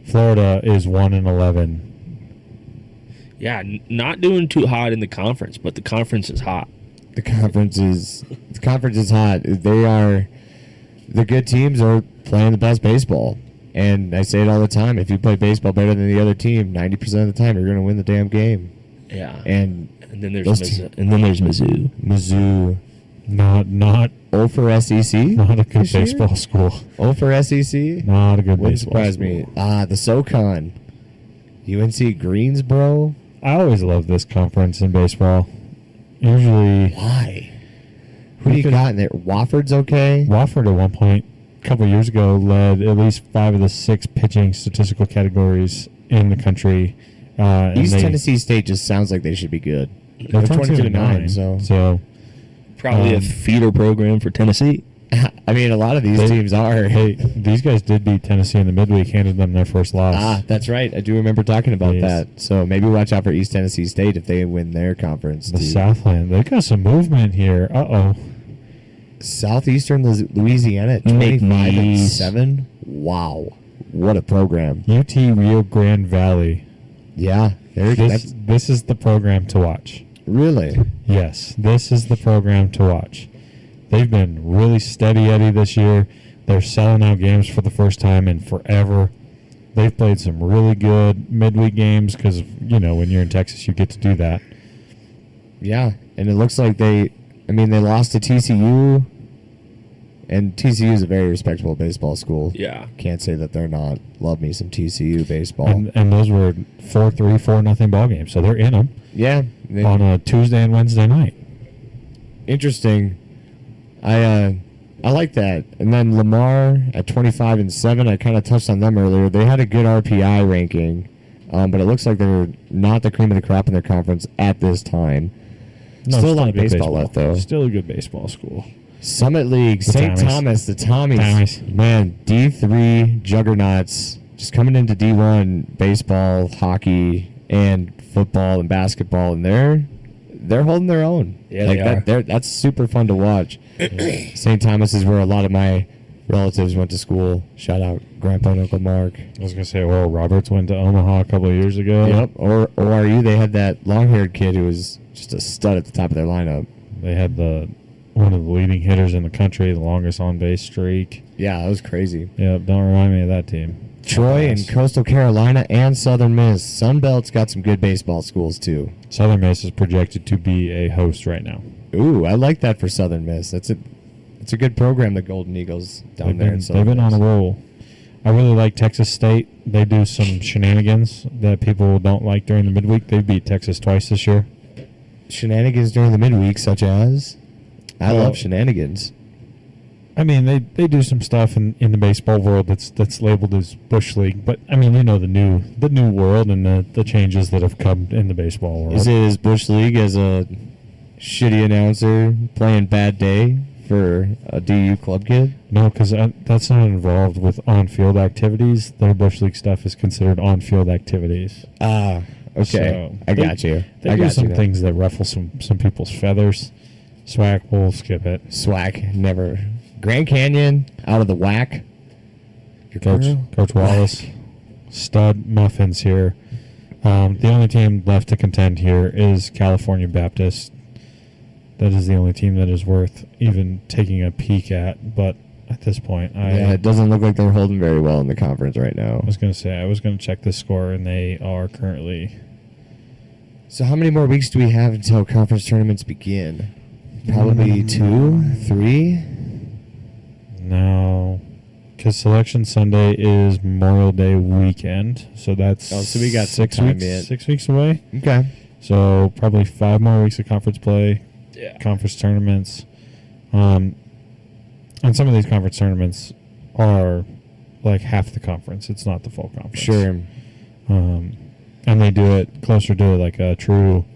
Florida is 1-11. Yeah, not doing too hot in the conference, but the conference is hot. The conference is hot. The good teams are playing the best baseball. And I say it all the time. If you play baseball better than the other team, 90% of the time you're going to win the damn game. Yeah. And then there's those Mizzou. Mizzou, Not 0 for SEC. not a good this year? baseball school. 0 for SEC. Not a good Wouldn't baseball surprise school. me. The SoCon. UNC Greensboro. I always love this conference in baseball. Usually, Why? Who do you got in there? Wofford's okay. Wofford at one point, a couple years ago, led at least 5 of the 6 pitching statistical categories in the country. And East they- Tennessee State just sounds like they should be good. They're 22-9, so. Probably a feeder program for Tennessee. I mean, a lot of these teams are. Hey, these guys did beat Tennessee in the midweek, handed them their first loss. That's right. I do remember talking about Yes. that. So maybe watch out for East Tennessee State if they win their conference. The too. Southland, they got some movement here. Southeastern Louisiana at Make 25-7. Wow, what a program! UT Rio Grande Valley. Yeah, This is the program to watch. really. Yes, this is the program to watch. They've been really steady Eddie this year. They're selling out games for the first time in forever. They've played some really good midweek games because, when you're in Texas, you get to do that. Yeah, and it looks like they lost to TCU, and TCU is a very respectable baseball school. Yeah. Can't say that they're not. Love me some TCU baseball. And those were 4-3, 4-0 ball games, so they're in them Yeah, on a Tuesday and Wednesday night. interesting. I like that. And then Lamar at 25-7. I kind of touched on them earlier. They had a good RPI ranking, but it looks like they're not the cream of the crop in their conference at this time. Still a lot of good baseball left, though. Still a good baseball school. Summit League, The St. Tommies. Thomas, the Tommies. Tommies. Man, D3 juggernauts just coming into D1 baseball, hockey, and football and basketball, and they're holding their own. Yeah, they are. That's super fun to watch. St. Thomas is where a lot of my relatives went to school. Shout out Grandpa and Uncle Mark. I was going to say, Oral Roberts went to Omaha a couple of years ago. Yep. Or ORU, they had that long-haired kid who was just a stud at the top of their lineup. They had one of the leading hitters in the country, the longest on-base streak. Yeah, that was crazy. Yep, don't remind me of that team. Troy and Coastal Carolina and Southern Miss. Sunbelt's got some good baseball schools, too. Southern Miss is projected to be a host right now. Ooh, I like that for Southern Miss. It's a good program, the Golden Eagles down there. They've been on a roll. I really like Texas State. They do some shenanigans that people don't like during the midweek. They beat Texas twice this year. Shenanigans during the midweek, such as? I love shenanigans. I mean, they do some stuff in the baseball world that's labeled as Bush League, but I mean, the new world and the changes that have come in the baseball world. Is it as Bush League as a shitty announcer playing Bad Day for a DU club kid? No, because that's not involved with on-field activities. Their Bush League stuff is considered on-field activities. Ah, okay. So I got you. They I do got some you. things that ruffle some people's feathers. Swag, we'll skip it. Swag, never. Grand Canyon, out of the whack. Your Coach Wallace, stud muffins here. The only team left to contend here is California Baptist. That is the only team that is worth even taking a peek at. But at this point, it doesn't look like they're holding very well in the conference right now. I was going to check the score, and they are currently. So how many more weeks do we have until conference tournaments begin? Probably 2, 3. No, because Selection Sunday is Memorial Day weekend, so that's so we got 6 some time weeks. yet. 6 weeks away. Okay. So probably 5 more weeks of conference play. Yeah. Conference tournaments. And some of these conference tournaments are like half the conference. It's not the full conference. Sure. And they do it closer to like a true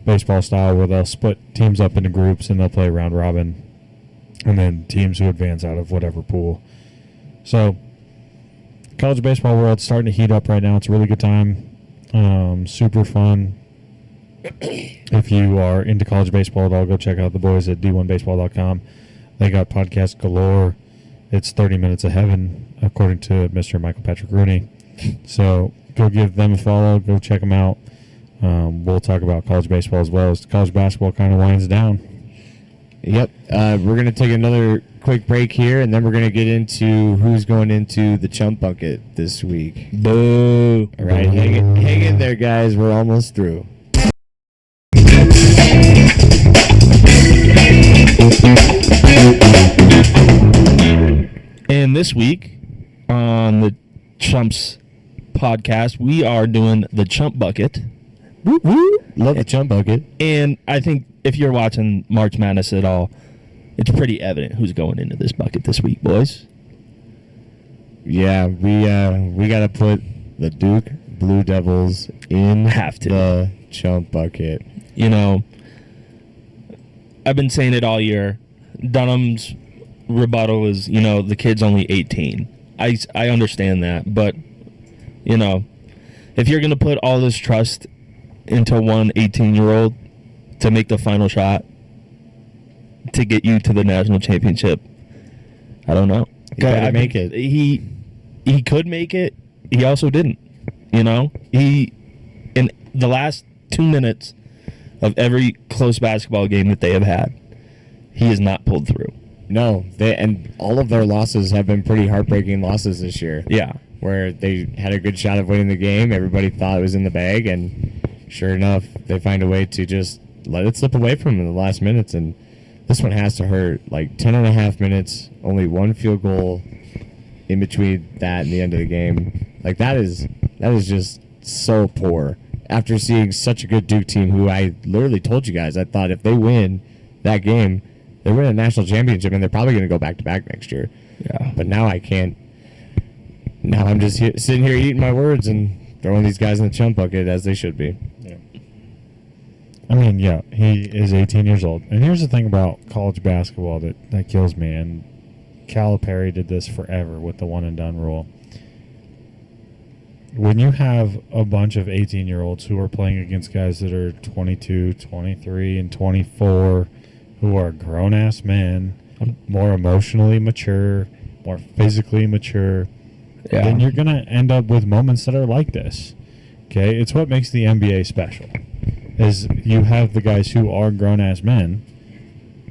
baseball style where they'll split teams up into groups and they'll play round robin. And then teams who advance out of whatever pool. So, college baseball world's starting to heat up right now. It's a really good time. Super fun. If you are into college baseball at all, go check out the boys at d1baseball.com. They got podcast galore. It's 30 minutes of heaven, according to Mr. Michael Patrick Rooney. So, go give them a follow. Go check them out. We'll talk about college baseball as well as college basketball kind of winds down. Yep. We're going to take another quick break here, and then we're going to get into who's going into the chump bucket this week. Boo. All right, hang in there, guys. We're almost through. And this week on the Chumps podcast, we are doing the chump bucket. Woo woo. Love the chump bucket. And I think if you're watching March Madness at all, it's pretty evident who's going into this bucket this week, boys. Yeah, we got to put the Duke Blue Devils in the chump bucket. You know, I've been saying it all year. Dunham's rebuttal is, the kid's only 18. I understand that, but, if you're going to put all this trust into one 18-year-old to make the final shot to get you to the national championship, I don't know. He better make it. He could make it. He also didn't. He in the last 2 minutes of every close basketball game that they have had, he has not pulled through. No, and all of their losses have been pretty heartbreaking losses this year. Yeah. Where they had a good shot of winning the game, everybody thought it was in the bag, and sure enough, they find a way to just let it slip away from them in the last minutes, and this one has to hurt. Like 10 and a half minutes, only one field goal in between that and the end of the game. Like that is just so poor. After seeing such a good Duke team, who I literally told you guys, I thought if they win that game, they win a national championship, and they're probably going to go back-to-back next year. Yeah. But now I can't. Now I'm just sitting here eating my words and throwing these guys in the chump bucket as they should be. Yeah. I mean, yeah, he is 18 years old. And here's the thing about college basketball that kills me, and Calipari did this forever with the one-and-done rule. When you have a bunch of 18-year-olds who are playing against guys that are 22, 23, and 24, who are grown-ass men, more emotionally mature, more physically mature, then you're going to end up with moments that are like this. Okay? It's what makes the NBA special, is you have the guys who are grown-ass men,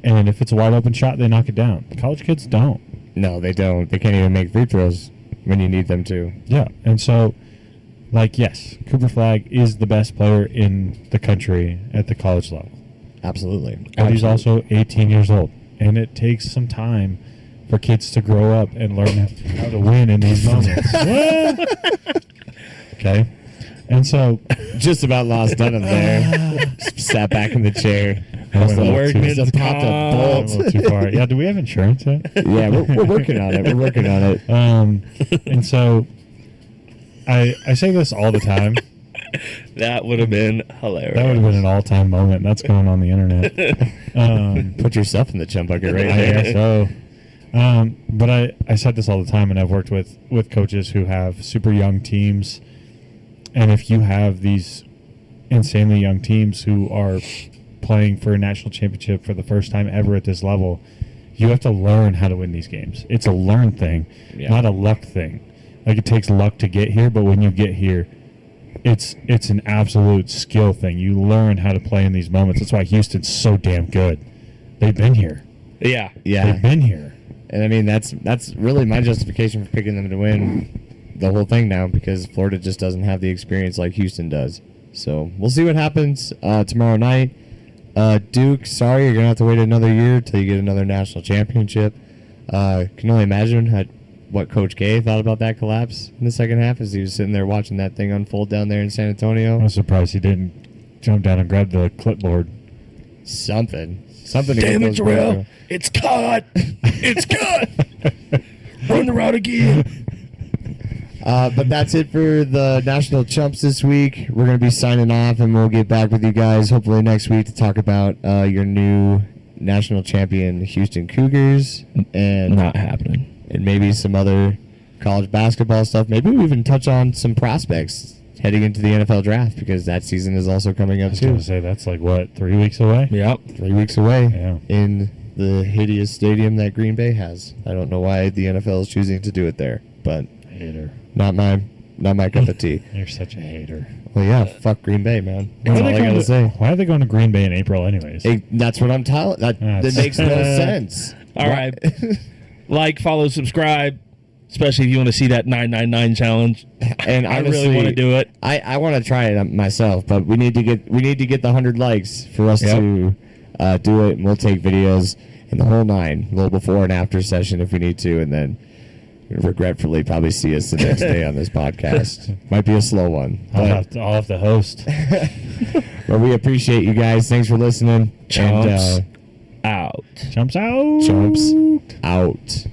and if it's a wide-open shot, they knock it down. College kids don't. No, they don't. They can't even make free throws when you need them to. Yeah, and so, yes, Cooper Flagg is the best player in the country at the college level. Absolutely. But he's also 18 years old, and it takes some time for kids to grow up and learn how to win in these moments. Okay? And so... Just about lost Dunham there. Sat back in the chair. Just popped a a bolt. little too far. Yeah, do we have insurance yet? Yeah, we're working on it. We're working on it. And so I say this all the time. That would have been hilarious. That would have been an all-time moment. That's going on the internet. Put yourself in the chump bucket right I there. guess so. But I said this all the time, and I've worked with coaches who have super young teams. And if you have these insanely young teams who are playing for a national championship for the first time ever at this level, you have to learn how to win these games. It's a learn thing, not a luck thing. Like, it takes luck to get here, but when you get here, it's an absolute skill thing. You learn how to play in these moments. That's why Houston's so damn good. They've been here. Yeah. They've been here. And I mean, that's really my justification for picking them to win the whole thing now, because Florida just doesn't have the experience like Houston does. So we'll see what happens tomorrow night. Duke, sorry, you're going to have to wait another year till you get another national championship. Can only imagine what Coach K thought about that collapse in the second half as he was sitting there watching that thing unfold down there in San Antonio. I was surprised he didn't jump down and grab the clipboard. Something to Damn get it, those Terrell. boys It's cut. It's cut. Run the route again. But that's it for the National Chumps this week. We're going to be signing off, and we'll get back with you guys hopefully next week to talk about your new national champion Houston Cougars and Not happening. And maybe some other college basketball stuff. Maybe we even touch on some prospects heading into the NFL draft, because that season is also coming I up was going too. to say, that's 3 weeks away? Yep. 3 weeks away Yeah. in the hideous stadium that Green Bay has. I don't know why the NFL is choosing to do it there, but Hater. not my cup of tea. You're such a hater. Well, yeah, fuck Green Bay, man. That's all I gotta say. Why are they going to Green Bay in April anyways? That's what I'm telling. That makes no sense. All right. Like, follow, subscribe, especially if you want to see that 999 challenge. And I honestly, really want to do it. I want to try it myself, but we need to get the 100 likes for us to do it, and we'll take videos in the whole nine, a little before and after session if we need to, and then regretfully probably see us the next day on this podcast. Might be a slow one. I'll have to host. But we appreciate you guys. Thanks for listening. Chumps And, out. Chumps out. Chumps out.